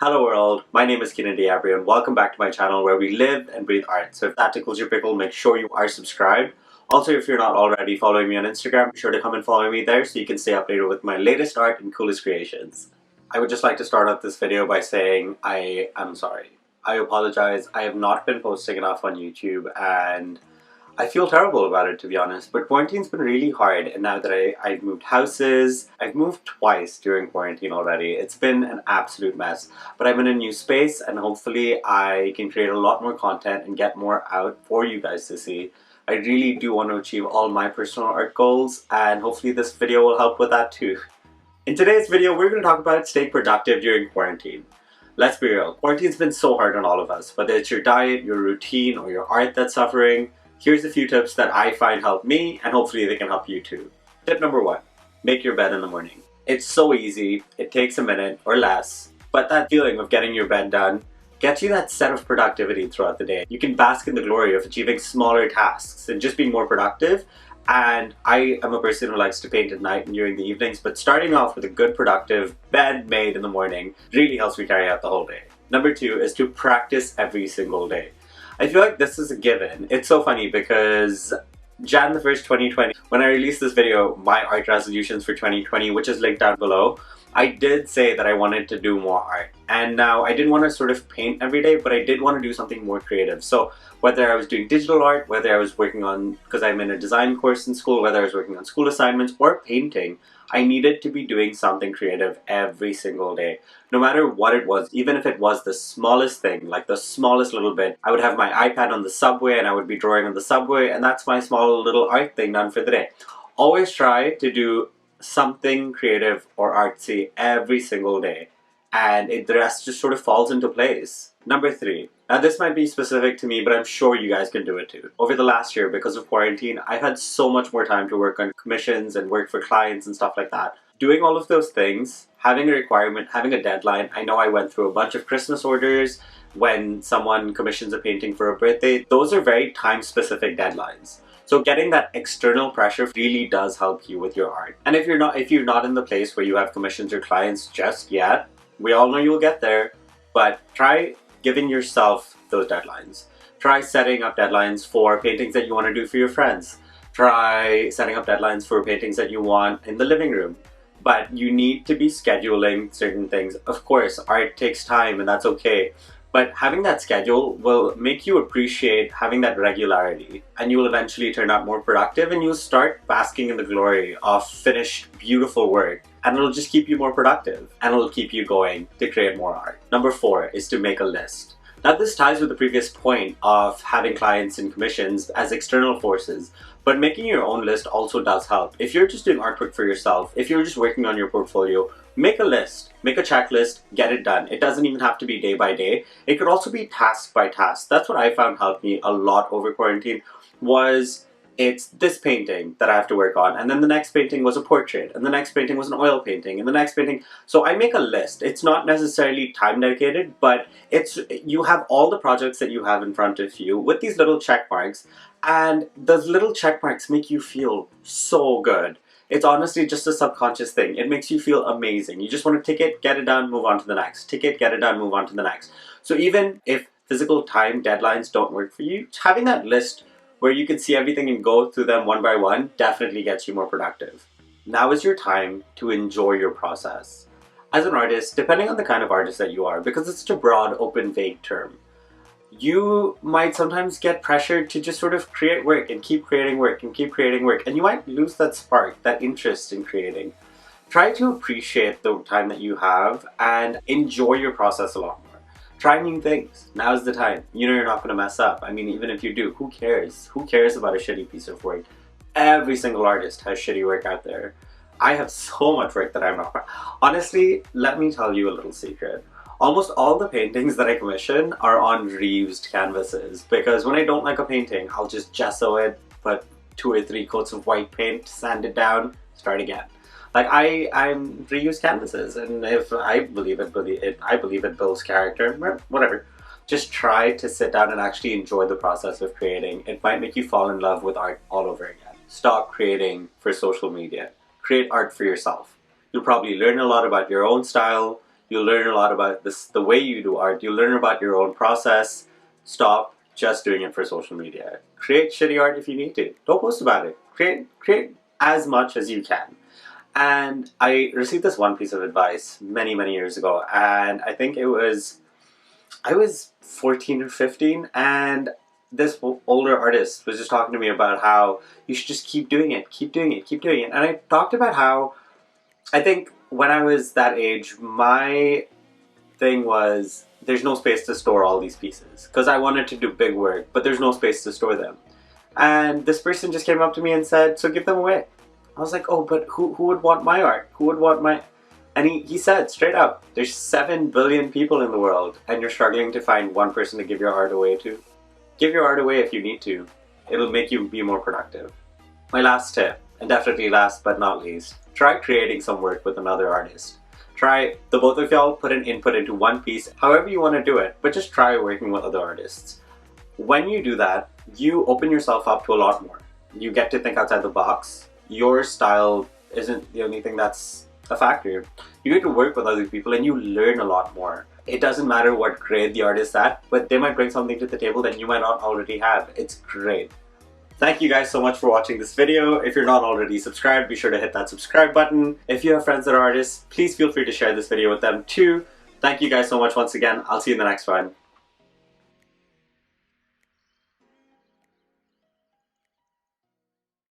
Hello world, my name is Keenan and welcome back to my channel where we live and breathe art. So if that tickles your pickle, make sure you are subscribed. Also, if you're not already following me on Instagram, be sure to come and follow me there so you can stay updated with my latest art and coolest creations. I would just like to start off this video by saying I am sorry. I apologize, I have not been posting enough on YouTube and I feel terrible about it, to be honest, but quarantine's been really hard, and now that I've moved houses, I've moved twice during quarantine already. It's been an absolute mess, but I'm in a new space, and hopefully I can create a lot more content and get more out for you guys to see. I really do want to achieve all my personal art goals, and hopefully this video will help with that too. In today's video, we're going to talk about staying productive during quarantine. Let's be real, quarantine's been so hard on all of us, whether it's your diet, your routine, or your art that's suffering. Here's a few tips that I find help me, and hopefully they can help you too. Tip number 1, make your bed in the morning. It's so easy, it takes a minute or less, but that feeling of getting your bed done gets you that set of productivity throughout the day. You can bask in the glory of achieving smaller tasks and just being more productive. And I am a person who likes to paint at night and during the evenings, but starting off with a good productive bed made in the morning really helps me carry out the whole day. Number 2 is to practice every single day. I feel like this is a given. It's so funny because Jan the 1st, 2020, when I released this video, my art resolutions for 2020, which is linked down below, I did say that I wanted to do more art. And now I didn't want to sort of paint every day, but I did want to do something more creative. So whether I was doing digital art, whether I was working on, because I'm in a design course in school, whether I was working on school assignments or painting, I needed to be doing something creative every single day. No matter what it was, even if it was the smallest thing, like the smallest little bit, I would have my iPad on the subway and I would be drawing on the subway, and that's my small little art thing done for the day. Always try to do something creative or artsy every single day, and the rest just sort of falls into place. Number 3. Now this might be specific to me, but I'm sure you guys can do it too. Over the last year, because of quarantine, I've had so much more time to work on commissions and work for clients and stuff like that. Doing all of those things, having a requirement, having a deadline. I know I went through a bunch of Christmas orders when someone commissions a painting for a birthday. Those are very time-specific deadlines. So getting that external pressure really does help you with your art. And if you're not in the place where you have commissions or clients just yet, we all know you'll get there, but try giving yourself those deadlines. Try setting up deadlines for paintings that you want to do for your friends. Try setting up deadlines for paintings that you want in the living room. But you need to be scheduling certain things. Of course, art takes time and that's okay. But having that schedule will make you appreciate having that regularity, and you will eventually turn out more productive and you'll start basking in the glory of finished, beautiful work. And it'll just keep you more productive and it'll keep you going to create more art. Number 4 is to make a list. Now this ties with the previous point of having clients and commissions as external forces, but making your own list also does help. If you're just doing artwork for yourself, if you're just working on your portfolio, make a list, make a checklist, get it done. It doesn't even have to be day by day. It could also be task by task. That's what I found helped me a lot over quarantine. It's this painting that I have to work on, and then the next painting was a portrait, and the next painting was an oil painting, and the next painting. So I make a list. It's not necessarily time dedicated, but you have all the projects that you have in front of you with these little check marks, and those little check marks make you feel so good. It's honestly just a subconscious thing. It makes you feel amazing. You just want to tick it, get it done, move on to the next. Tick it, get it done, move on to the next. So even if physical time deadlines don't work for you, having that list where you can see everything and go through them one by one definitely gets you more productive. Now is your time to enjoy your process. As an artist, depending on the kind of artist that you are, because it's such a broad, open, vague term, you might sometimes get pressured to just sort of create work and keep creating work and keep creating work, and you might lose that spark, that interest in creating. Try to appreciate the time that you have and enjoy your process a lot more. Try new things. Now's the time. You know you're not going to mess up. I mean, even if you do, who cares? Who cares about a shitty piece of work? Every single artist has shitty work out there. I have so much work that I'm not proud. Honestly, let me tell you a little secret. Almost all the paintings that I commission are on reused canvases, because when I don't like a painting, I'll just gesso it, put 2 or 3 coats of white paint, sand it down, start again. Like I'm reuse canvases, and if I believe it builds character, whatever. Just try to sit down and actually enjoy the process of creating. It might make you fall in love with art all over again. Stop creating for social media. Create art for yourself. You'll probably learn a lot about your own style. You'll learn a lot about this, the way you do art. You'll learn about your own process. Stop just doing it for social media. Create shitty art if you need to. Don't post about it. Create as much as you can. And I received this one piece of advice many, many years ago, and I think I was 14 or 15, and this older artist was just talking to me about how you should just keep doing it, keep doing it, keep doing it. And I talked about how I think when I was that age, my thing was there's no space to store all these pieces because I wanted to do big work, but there's no space to store them. And this person just came up to me and said, so give them away. I was like, oh, but who would want my art? Who would want my... And he said straight up, there's 7 billion people in the world and you're struggling to find one person to give your art away to. Give your art away if you need to. It'll make you be more productive. My last tip, and definitely last but not least, try creating some work with another artist. Try, the both of y'all put an input into one piece, however you want to do it, but just try working with other artists. When you do that, you open yourself up to a lot more. You get to think outside the box. Your style isn't the only thing that's a factor. You get to work with other people and you learn a lot more. It doesn't matter what grade the artist's at, but they might bring something to the table that you might not already have. It's great. Thank you guys so much for watching this video. If you're not already subscribed, be sure to hit that subscribe button. If you have friends that are artists, please feel free to share this video with them too. Thank you guys so much once again. I'll see you in the next one.